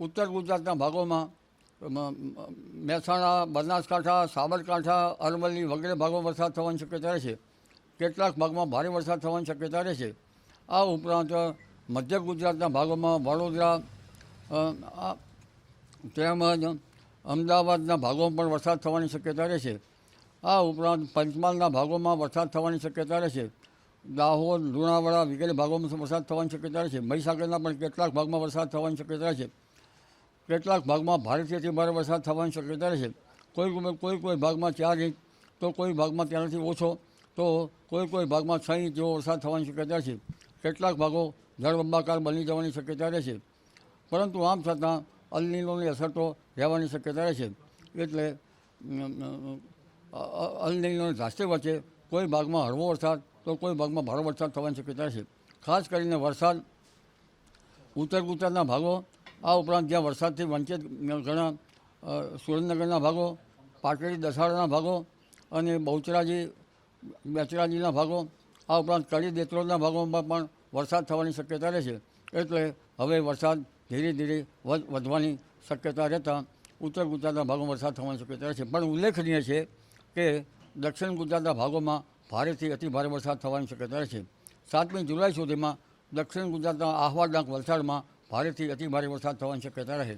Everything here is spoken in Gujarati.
ઉત્તર ગુજરાતના ભાગોમાં મહેસાણા, બનાસકાંઠા, સાબરકાંઠા, અરવલ્લી વગેરે ભાગોમાં વરસાદ થવાની શક્યતા રહેશે. કેટલાક ભાગમાં ભારે વરસાદ થવાની શક્યતા રહેશે. આ ઉપરાંત મધ્ય ગુજરાતના ભાગોમાં વડોદરા તેમજ અમદાવાદના ભાગોમાં પણ વરસાદ થવાની શક્યતા રહેશે. આ ઉપરાંત પંચમહાલના ભાગોમાં વરસાદ થવાની શક્યતા રહેશે. દાહોદ, લુણાવાડા વગેરે ભાગોમાં વરસાદ થવાની શક્યતા રહેશે. મહીસાગરના પણ કેટલાક ભાગમાં વરસાદ થવાની શક્યતા રહેશે. કેટલાક ભાગમાં ભારેથી અતિ ભારે વરસાદ થવાની શક્યતા રહેશે. કોઈ ભાગમાં 4 ઇંચ તો કોઈ ભાગમાં તેનાથી ઓછો તો કોઈ ભાગમાં 6 ઇંચ જેવો વરસાદ થવાની શક્યતા છે. કેટલાક ભાગો જળબંબાકાર બની જવાની શક્યતા રહેશે. પરંતુ આમ છતાં અલ નીનોની અસર તો રહેવાની શક્યતા રહેશે. એટલે અલ નીનોની ધાસ્તી વચ્ચે કોઈ ભાગમાં હળવો વરસાદ તો કોઈ ભાગમાં ભારે વરસાદ થવાની શક્યતા રહેશે. ખાસ કરીને વરસાદ ઉત્તર ગુજરાતના ભાગો, આ ઉપરાંત જ્યાં વરસાદથી વંચિત ઘણા સુરેન્દ્રનગરના ભાગો, પાટડી દસાડાના ભાગો અને બહુચરાજી બેચરાજીના ભાગો, આ ઉપરાંત કડી દેત્રોડના ભાગોમાં પણ વરસાદ થવાની શક્યતા રહેશે. એટલે હવે વરસાદ ધીરે ધીરે વધવાની શક્યતા રહેતા ઉત્તર ગુજરાતના ભાગોમાં વરસાદ થવાની શક્યતા રહેશે. પણ ઉલ્લેખનીય છે કે દક્ષિણ ગુજરાતના ભાગોમાં ભારેથી અતિ ભારે વરસાદ થવાની શક્યતા રહેશે. 7મી જુલાઈ સુધીમાં દક્ષિણ ગુજરાતના આહવા, ડાંગ, વલસાડમાં ભારેથી અતિ ભારે વરસાદ થવાની શક્યતા રહે.